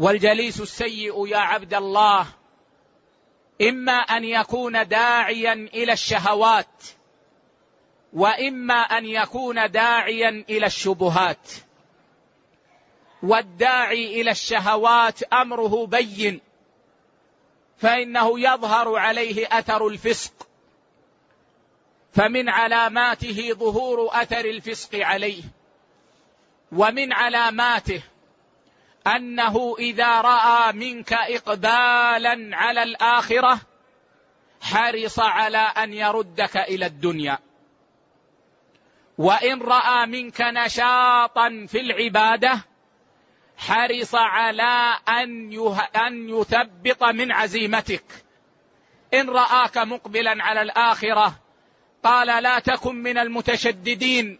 والجليس السيء يا عبد الله إما أن يكون داعيا إلى الشهوات، وإما أن يكون داعيا إلى الشبهات. والداعي إلى الشهوات أمره بين، فإنه يظهر عليه أثر الفسق، فمن علاماته ظهور أثر الفسق عليه، ومن علاماته أنه إذا رأى منك إقبالا على الآخرة حرص على أن يردك إلى الدنيا، وإن رأى منك نشاطا في العبادة حرص على أن يثبط من عزيمتك. إن رآك مقبلا على الآخرة قال لا تكن من المتشددين،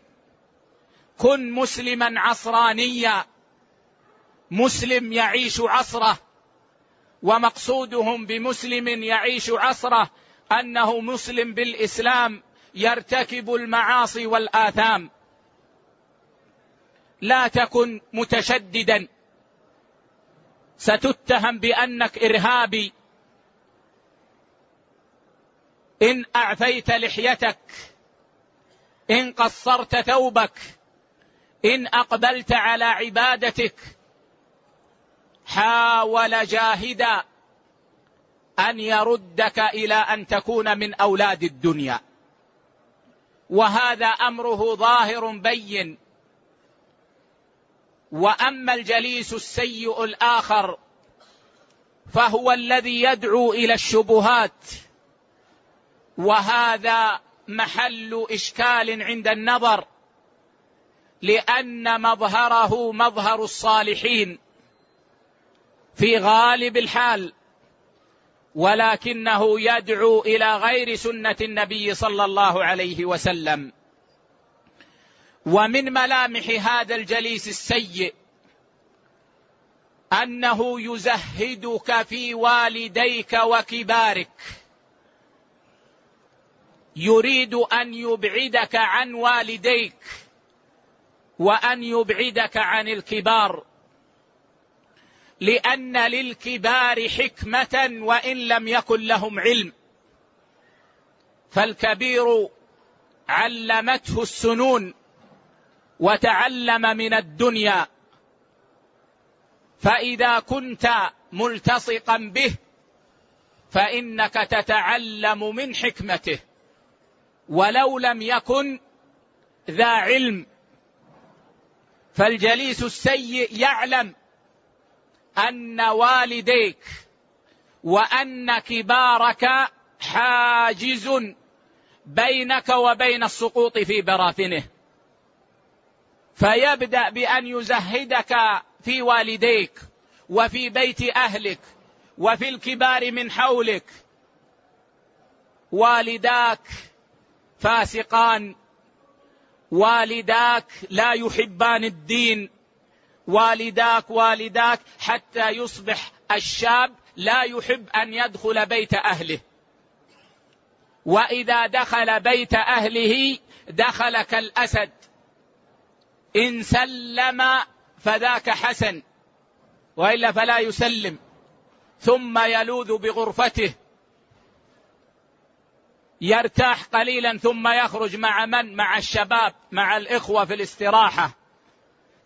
كن مسلما عصرانيا، مسلم يعيش عصره، ومقصودهم بمسلم يعيش عصره أنه مسلم بالإسلام يرتكب المعاصي والآثام. لا تكن متشددا، ستتهم بأنك إرهابي إن أعفيت لحيتك، إن قصرت ثوبك، إن أقبلت على عبادتك. حاول جاهدا أن يردك إلى أن تكون من أولاد الدنيا، وهذا أمره ظاهر بين. وأما الجليس السيء الآخر فهو الذي يدعو إلى الشبهات، وهذا محل إشكال عند النظر، لأن مظهره مظهر الصالحين في غالب الحال، ولكنه يدعو إلى غير سنة النبي صلى الله عليه وسلم. ومن ملامح هذا الجليس السيء أنه يزهدك في والديك وكبارك، يريد أن يبعدك عن والديك وأن يبعدك عن الكبار، لأن للكبار حكمة وإن لم يكن لهم علم، فالكبير علمته السنون وتعلم من الدنيا، فإذا كنت ملتصقا به فإنك تتعلم من حكمته ولو لم يكن ذا علم. فالجليس السيء يعلم أن والديك وأن كبارك حاجز بينك وبين السقوط في براثنه، فيبدأ بأن يزهدك في والديك وفي بيت أهلك وفي الكبار من حولك. والداك فاسقان، والداك لا يحبان الدين، والداك حتى يصبح الشاب لا يحب أن يدخل بيت أهله، وإذا دخل بيت أهله دخل كالأسد، إن سلم فذاك حسن وإلا فلا يسلم، ثم يلوذ بغرفته يرتاح قليلا ثم يخرج مع من؟ مع الشباب، مع الإخوة في الاستراحة،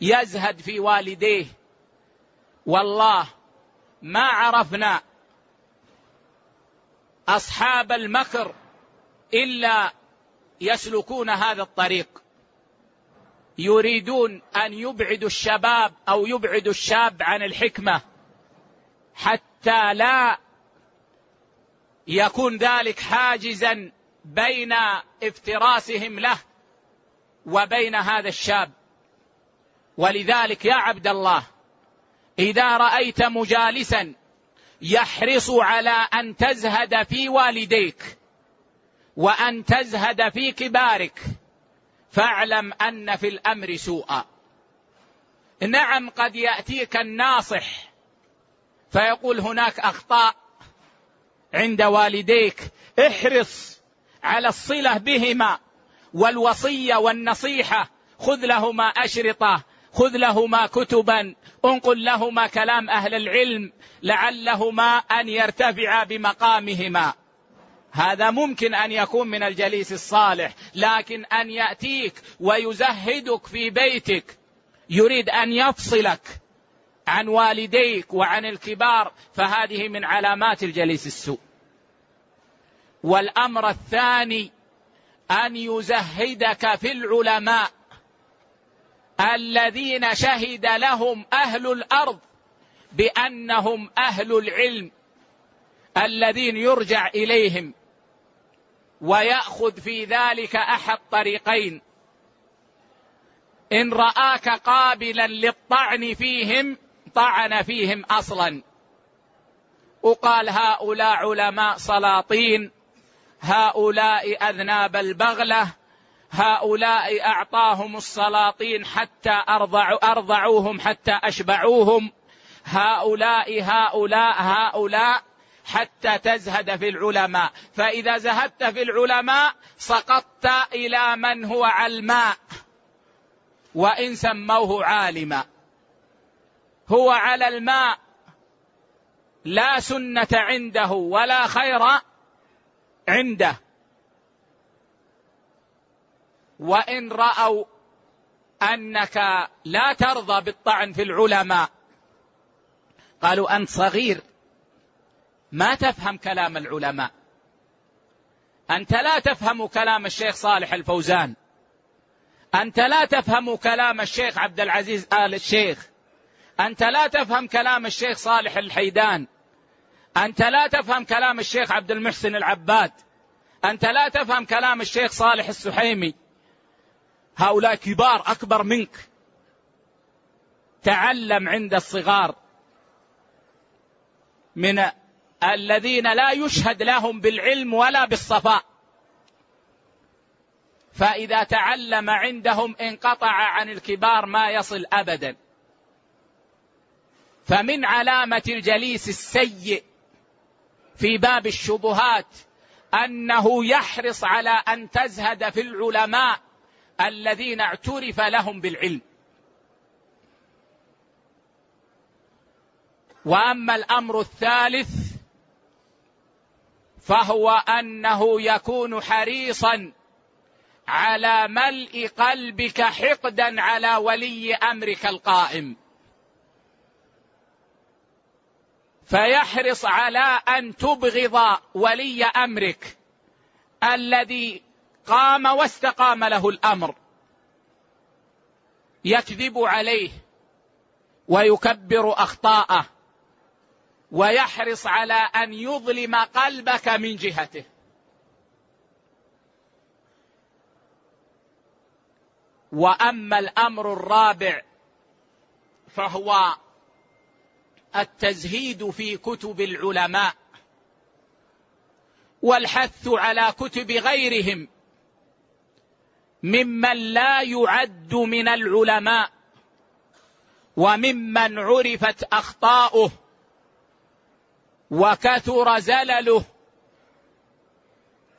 يزهد في والديه. والله ما عرفنا أصحاب المكر إلا يسلكون هذا الطريق، يريدون أن يبعدوا الشباب أو يبعدوا الشاب عن الحكمة حتى لا يكون ذلك حاجزا بين افتراسهم له وبين هذا الشاب. ولذلك يا عبد الله إذا رأيت مجالسا يحرص على أن تزهد في والديك وأن تزهد في كبارك فاعلم أن في الأمر سوءا. نعم قد يأتيك الناصح فيقول هناك أخطاء عند والديك، احرص على الصلة بهما والوصية والنصيحة، خذ لهما أشرطة، خذ لهما كتبا، انقل لهما كلام أهل العلم لعلهما أن يرتفعا بمقامهما. هذا ممكن أن يكون من الجليس الصالح، لكن أن يأتيك ويزهدك في بيتك، يريد أن يفصلك عن والديك وعن الكبار، فهذه من علامات الجليس السوء. والأمر الثاني أن يزهدك في العلماء الذين شهد لهم أهل الأرض بأنهم أهل العلم الذين يرجع إليهم، ويأخذ في ذلك أحد طريقين: إن رآك قابلا للطعن فيهم طعن فيهم أصلا، وقال هؤلاء علماء سلاطين، هؤلاء أذناب البغلة، هؤلاء أعطاهم السلاطين حتى أرضعوهم حتى أشبعوهم، هؤلاء حتى تزهد في العلماء. فإذا زهدت في العلماء سقطت إلى من هو علماء، وإن سموه عالما، هو على الماء، لا سنة عنده ولا خير عنده. وإن رأوا أنك لا ترضى بالطعن في العلماء قالوا أنت صغير ما تفهم كلام العلماء، أنت لا تفهم كلام الشيخ صالح الفوزان، أنت لا تفهم كلام الشيخ عبد العزيز آل الشيخ، أنت لا تفهم كلام الشيخ صالح الحيدان، أنت لا تفهم كلام الشيخ عبد المحسن العباد، أنت لا تفهم كلام الشيخ صالح السحيمي. هؤلاء كبار أكبر منك، تعلم عند الصغار من الذين لا يشهد لهم بالعلم ولا بالصفاء، فإذا تعلم عندهم انقطع عن الكبار ما يصل أبدا. فمن علامة الجليس السيء في باب الشبهات أنه يحرص على أن تزهد في العلماء الذين اعترف لهم بالعلم. وأما الأمر الثالث فهو أنه يكون حريصا على ملء قلبك حقدا على ولي أمرك القائم، فيحرص على أن تبغض ولي أمرك الذي قام واستقام له الأمر، يكذب عليه ويكبر أخطاءه، ويحرص على أن يظلم قلبك من جهته. وأما الأمر الرابع فهو التزهيد في كتب العلماء والحث على كتب غيرهم ممن لا يعد من العلماء وممن عرفت أخطاؤه وكثر زلله،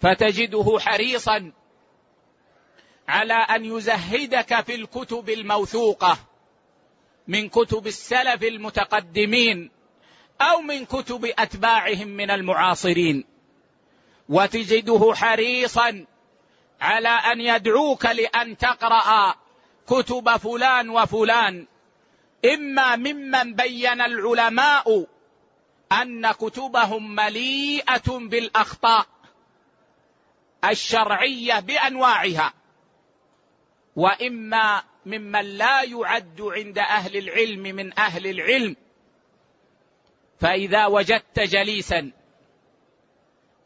فتجده حريصا على أن يزهدك في الكتب الموثوقة من كتب السلف المتقدمين أو من كتب أتباعهم من المعاصرين، وتجده حريصا على أن يدعوك لأن تقرأ كتب فلان وفلان، إما ممن بين العلماء أن كتبهم مليئة بالأخطاء الشرعية بأنواعها، وإما ممن لا يعد عند أهل العلم من أهل العلم. فإذا وجدت جليسا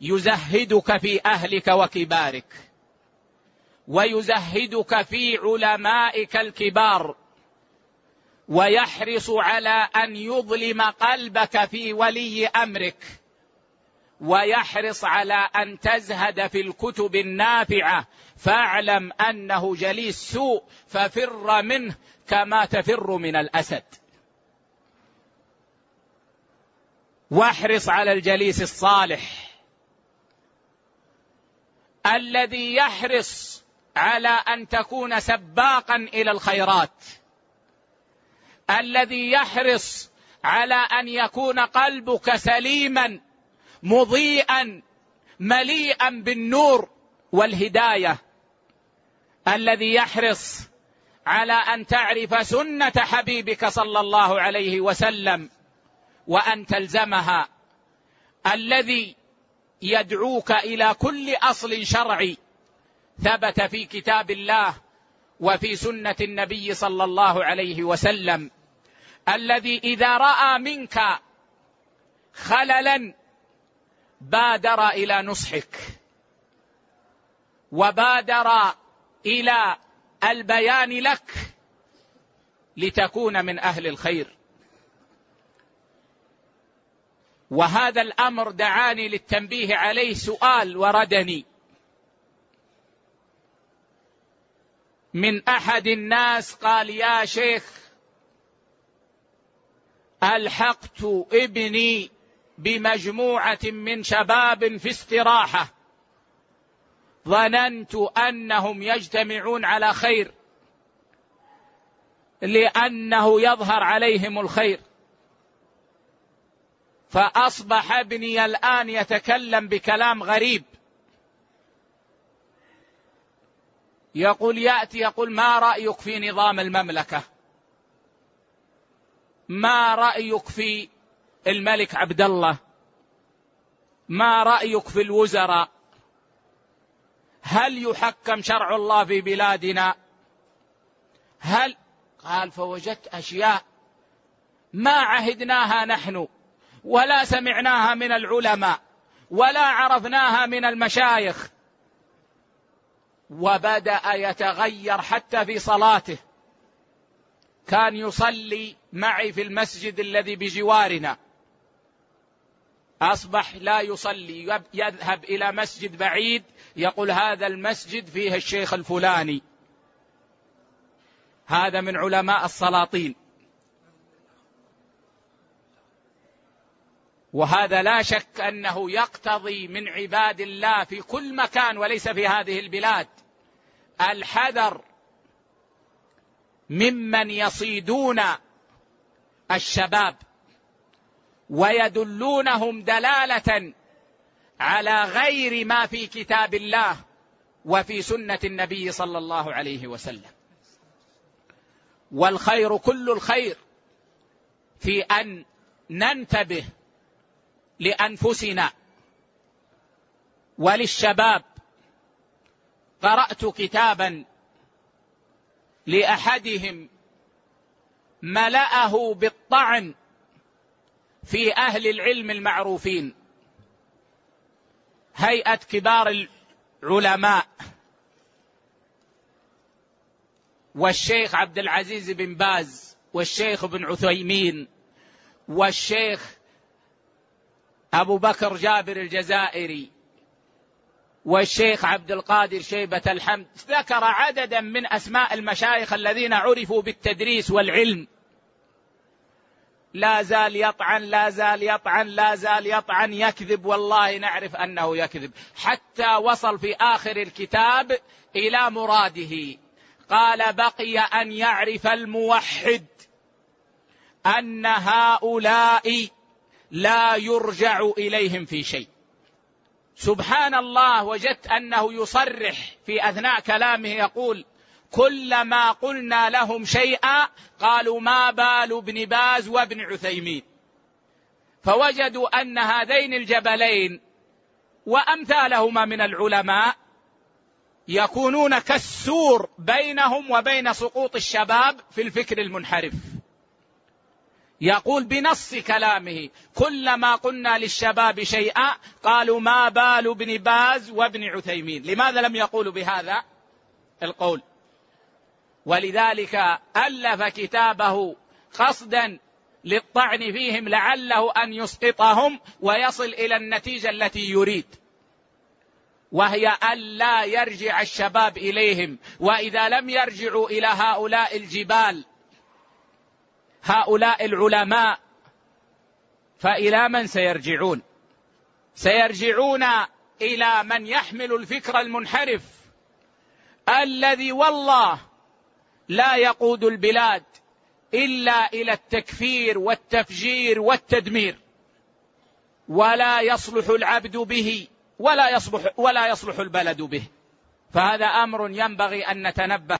يزهدك في أهلك وكبارك ويزهدك في علمائك الكبار ويحرص على أن يظلم قلبك في ولي أمرك ويحرص على أن تزهد في الكتب النافعة، فاعلم أنه جليس سوء، ففر منه كما تفر من الأسد. واحرص على الجليس الصالح الذي يحرص على أن تكون سباقا إلى الخيرات الذي يحرص على أن يكون قلبك سليما مضيئا مليئا بالنور والهداية، الذي يحرص على أن تعرف سنة حبيبك صلى الله عليه وسلم وأن تلزمها، الذي يدعوك إلى كل أصل شرعي ثبت في كتاب الله وفي سنة النبي صلى الله عليه وسلم، الذي إذا رأى منك خللا بادر إلى نصحك وبادر إلى البيان لك لتكون من أهل الخير. وهذا الأمر دعاني للتنبيه عليه سؤال وردني من أحد الناس، قال: يا شيخ، ألحقت ابني بمجموعة من شباب في استراحة، ظننت أنهم يجتمعون على خير لأنه يظهر عليهم الخير، فأصبح ابني الآن يتكلم بكلام غريب، يقول: ما رأيك في نظام المملكة؟ ما رأيك في الملك عبد الله؟ ما رأيك في الوزراء؟ هل يحكم شرع الله في بلادنا؟ قال: فوجدت أشياء ما عهدناها نحن ولا سمعناها من العلماء ولا عرفناها من المشايخ. وبدأ يتغير حتى في صلاته، كان يصلي معي في المسجد الذي بجوارنا، أصبح لا يصلي، يذهب إلى مسجد بعيد يقول: هذا المسجد فيه الشيخ الفلاني، هذا من علماء السلاطين. وهذا لا شك أنه يقتضي من عباد الله في كل مكان وليس في هذه البلاد الحذر ممن يصيدون الشباب ويدلونهم دلالة على غير ما في كتاب الله وفي سنة النبي صلى الله عليه وسلم. والخير كل الخير في أن ننتبه لأنفسنا وللشباب. قرأت كتابا لأحدهم ملأه بالطعن في أهل العلم المعروفين، هيئة كبار العلماء والشيخ عبد العزيز بن باز والشيخ ابن عثيمين والشيخ أبو بكر جابر الجزائري والشيخ عبد القادر شيبة الحمد. ذكر عددا من أسماء المشايخ الذين عرفوا بالتدريس والعلم، لا زال يطعن لا زال يطعن لا زال يطعن، يكذب، والله نعرف أنه يكذب، حتى وصل في آخر الكتاب إلى مراده. قال: بقي أن يعرف الموحد أن هؤلاء لا يرجع إليهم في شيء. سبحان الله، وجدت أنه يصرح في أثناء كلامه يقول: كلما قلنا لهم شيئا قالوا ما بال ابن باز وابن عثيمين. فوجدوا أن هذين الجبلين وأمثالهما من العلماء يكونون كالسور بينهم وبين سقوط الشباب في الفكر المنحرف. يقول بنص كلامه: كلما قلنا للشباب شيئا قالوا ما بال ابن باز وابن عثيمين. لماذا لم يقولوا بهذا القول؟ ولذلك ألف كتابه قصدا للطعن فيهم لعله أن يسقطهم ويصل إلى النتيجة التي يريد، وهي ألا يرجع الشباب إليهم. وإذا لم يرجعوا إلى هؤلاء الجبال هؤلاء العلماء فإلى من سيرجعون؟ سيرجعون إلى من يحمل الفكر المنحرف الذي والله لا يقود البلاد إلا إلى التكفير والتفجير والتدمير، ولا يصلح العبد به ولا يصلح البلد به. فهذا أمر ينبغي أن نتنبه